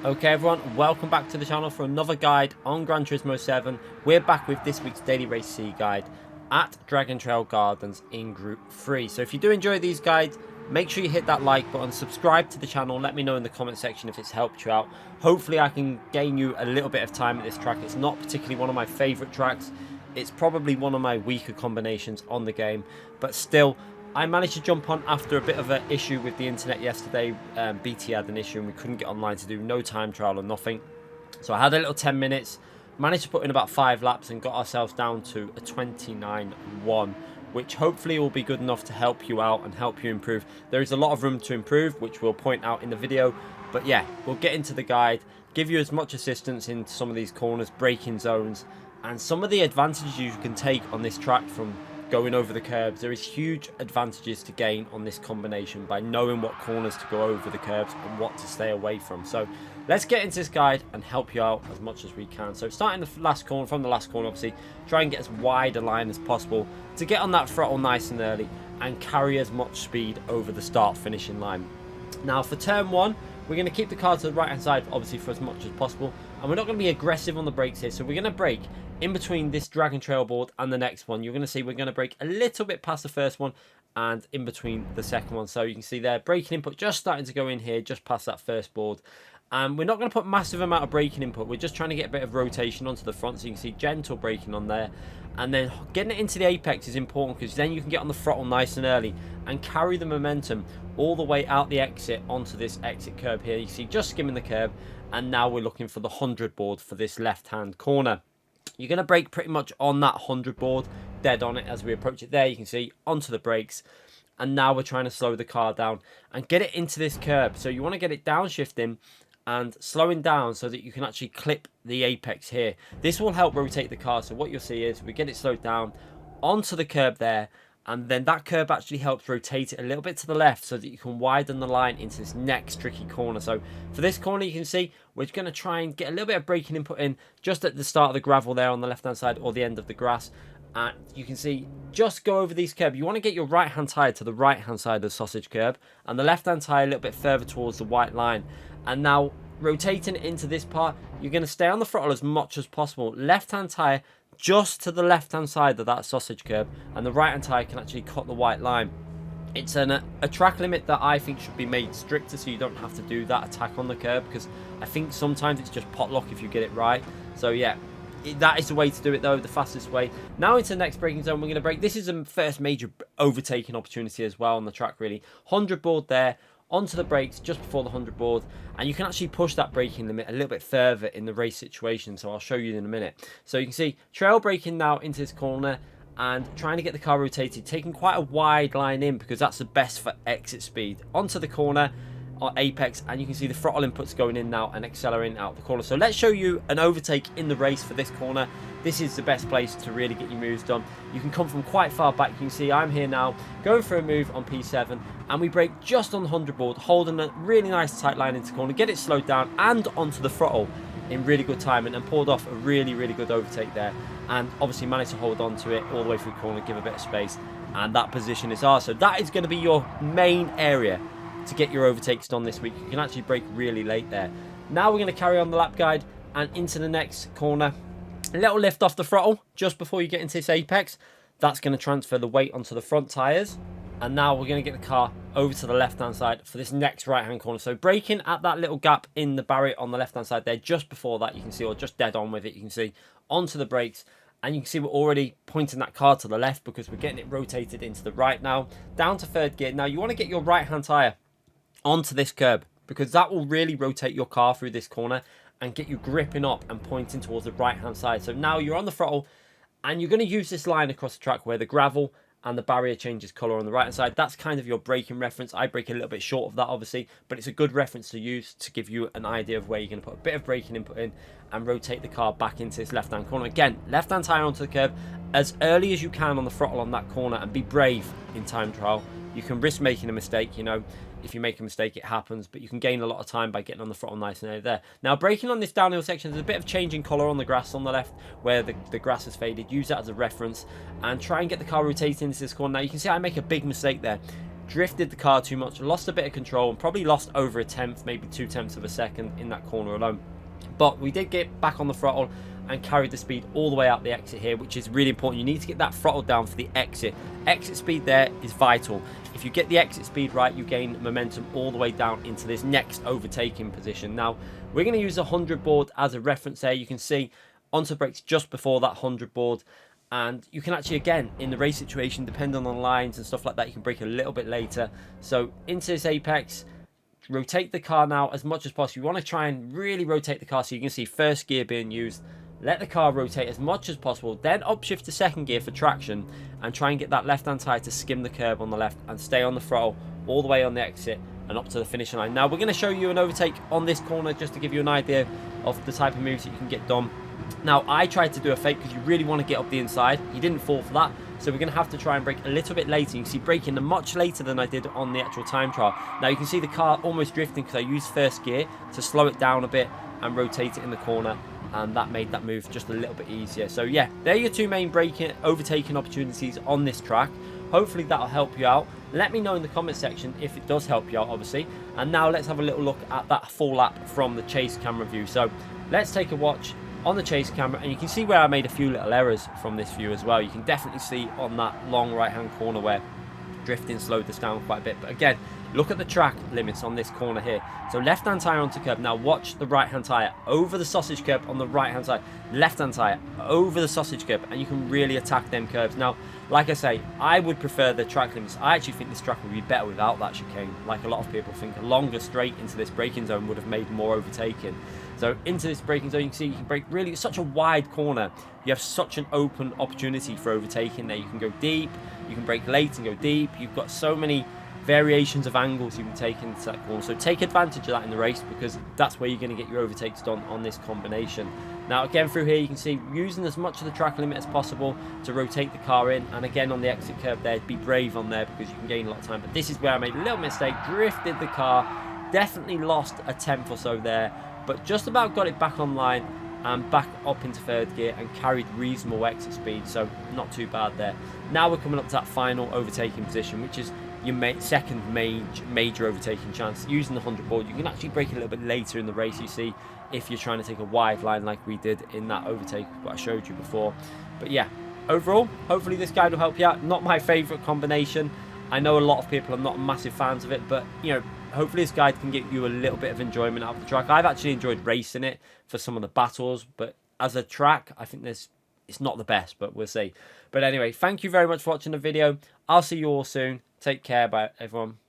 Okay everyone, welcome back to the channel for another guide on Gran Turismo 7. We're back with this week's Daily Race C guide at Dragon Trail Gardens in Group 3. So if you do enjoy these guides, make sure you hit that like button, subscribe to the channel, let me know in the comment section if it's helped you out. Hopefully I can gain you a little bit of time at this track. It's not particularly one of my favourite tracks. It's probably one of my weaker combinations on the game, but still, I managed to jump on after a bit of an issue with the internet yesterday. BT had an issue and we couldn't get online to do no time trial or nothing. So I had a little 10 minutes, managed to put in about 5 laps and got ourselves down to a 29.1, which hopefully will be good enough to help you out and help you improve. There is a lot of room to improve, which we'll point out in the video. But yeah, we'll get into the guide, give you as much assistance in some of these corners, braking zones, and some of the advantages you can take on this track from going over the curbs. There is huge advantages to gain on this combination by knowing what corners to go over the curbs and what to stay away from. So let's get into this guide and help you out as much as we can. So starting the last corner, from the last corner obviously, try and get as wide a line as possible to get on that throttle nice and early and carry as much speed over the start finishing line. Now for turn 1, we're going to keep the car to the right hand side obviously for as much as possible, and we're not going to be aggressive on the brakes here. So we're going to brake in between this Dragon Trail board and the next one. You're going to see we're going to brake a little bit past the first one and in between the second one. So you can see there, braking input just starting to go in here just past that first board. And we're not going to put massive amount of braking input. We're just trying to get a bit of rotation onto the front, so you can see gentle braking on there. And then getting it into the apex is important, because then you can get on the throttle nice and early and carry the momentum all the way out the exit onto this exit curb here. You see just skimming the curb, and now we're looking for the 100 board for this left hand corner. You're going to brake pretty much on that 100 board, dead on it as we approach it there. You can see onto the brakes. And now we're trying to slow the car down and get it into this curb. So you want to get it downshifting and slowing down so that you can actually clip the apex here. This will help rotate the car. So what you'll see is we get it slowed down onto the curb there, and then that curb actually helps rotate it a little bit to the left so that you can widen the line into this next tricky corner. So for this corner, you can see we're going to try and get a little bit of braking input in just at the start of the gravel there on the left hand side, or the end of the grass. And you can see just go over these curbs. You want to get your right hand tyre to the right hand side of the sausage curb, and the left hand tyre a little bit further towards the white line. And now rotating into this part, you're going to stay on the throttle as much as possible. Left hand tyre just to the left hand side of that sausage curb, and the right hand tyre can actually cut the white line. It's a track limit that I think should be made stricter, so you don't have to do that attack on the curb, because I think sometimes it's just potluck if you get it right. So yeah, that is the way to do it though, the fastest way. Now into the next braking zone, we're going to brake. This is a first major overtaking opportunity as well on the track really. 100 board there, onto the brakes just before the 100 board, and you can actually push that braking limit a little bit further in the race situation, so I'll show you in a minute. So you can see trail braking now into this corner and trying to get the car rotated, taking quite a wide line in because that's the best for exit speed. Onto the corner or apex, and you can see the throttle inputs going in now and accelerating out the corner. So let's show you an overtake in the race for this corner. This is the best place to really get your moves done. You can come from quite far back. You can see I'm here now going for a move on P7, and we brake just on the 100 board, holding a really nice tight line into the corner, get it slowed down and onto the throttle in really good timing, and pulled off a really good overtake there, and obviously managed to hold on to it all the way through the corner, give a bit of space, and that position is ours. So that is going to be your main area to get your overtakes done this week. You can actually brake really late there. Now we're going to carry on the lap guide and into the next corner. A little lift off the throttle just before you get into this apex. That's going to transfer the weight onto the front tyres. And now we're going to get the car over to the left hand side for this next right hand corner. So braking at that little gap in the barrier on the left hand side there, just before that, you can see, or just dead on with it, you can see onto the brakes. And you can see we're already pointing that car to the left because we're getting it rotated into the right now. Down to third gear. Now you want to get your right hand tyre onto this curb, because that will really rotate your car through this corner and get you gripping up and pointing towards the right hand side. So now you're on the throttle and you're going to use this line across the track where the gravel and the barrier changes colour on the right hand side. That's kind of your braking reference. I brake a little bit short of that obviously, but it's a good reference to use to give you an idea of where you're going to put a bit of braking input in and rotate the car back into this left hand corner. Again, left hand tyre onto the curb as early as you can on the throttle on that corner, and be brave in time trial. You can risk making a mistake, you know. If you make a mistake, it happens, but you can gain a lot of time by getting on the throttle nice and early there. Now, braking on this downhill section, there's a bit of change in colour on the grass on the left where the grass has faded. Use that as a reference and try and get the car rotating into this corner. Now, you can see I make a big mistake there. drifted the car too much, lost a bit of control, and probably lost over a tenth, maybe 2/10 of a second in that corner alone. But we did get back on the throttle and carried the speed all the way out the exit here, which is really important. You need to get that throttle down for the exit. Exit speed there is vital. If you get the exit speed right, you gain momentum all the way down into this next overtaking position. Now, we're going to use a 100 board as a reference there. You can see onto brakes just before that 100 board. And you can actually, again, in the race situation, depending on the lines and stuff like that, you can brake a little bit later. So into this apex, rotate the car now as much as possible. You want to try and really rotate the car so you can see first gear being used. Let the car rotate as much as possible, then upshift to second gear for traction and try and get that left-hand tyre to skim the curb on the left and stay on the throttle all the way on the exit and up to the finishing line. Now, we're going to show you an overtake on this corner just to give you an idea of the type of moves that you can get done. Now, I tried to do a fake because you really want to get up the inside. You didn't fall for that, so we're going to have to try and brake a little bit later. You can see braking much later than I did on the actual time trial. Now, you can see the car almost drifting because I used first gear to slow it down a bit and rotate it in the corner, and that made that move just a little bit easier. So yeah, they're your two main overtaking opportunities on this track. Hopefully that'll help you out. Let me know in the comment section if it does help you out, obviously. And now let's have a little look at that full lap from the chase camera view. So let's take a watch on the chase camera, and you can see where I made a few little errors from this view as well. You can definitely see on that long right hand corner where drifting slowed this down quite a bit. But again, look at the track limits on this corner here. So left hand tyre onto curb. Now watch the right hand tyre over the sausage curb on the right hand side. Left hand tyre over the sausage curb, and you can really attack them curbs. Now, like I say, I would prefer the track limits. I actually think this track would be better without that chicane. Like a lot of people think, a longer straight into this braking zone would have made more overtaking. So into this braking zone, you can see you can brake really, it's such a wide corner. You have such an open opportunity for overtaking there. You can go deep, you can brake late and go deep. You've got so many variations of angles you can take into that corner. So take advantage of that in the race, because that's where you're going to get your overtakes done on this combination. Now again, through here you can see using as much of the track limit as possible to rotate the car in, and again on the exit curve there, be brave on there because you can gain a lot of time. But this is where I made a little mistake, drifted the car, definitely lost a tenth or so there, but just about got it back online and back up into third gear and carried reasonable exit speed, so not too bad there. Now we're coming up to that final overtaking position, which is your second major overtaking chance. Using the 100 board, you can actually brake a little bit later in the race, you see, if you're trying to take a wide line like we did in that overtake what I showed you before. But yeah, overall, hopefully this guide will help you out. Not my favourite combination. I know a lot of people are not massive fans of it, but you know, hopefully this guide can get you a little bit of enjoyment out of the track. I've actually enjoyed racing it for some of the battles, but as a track, I think it's not the best, but we'll see. But anyway, thank you very much for watching the video. I'll see you all soon. Take care. Bye, everyone.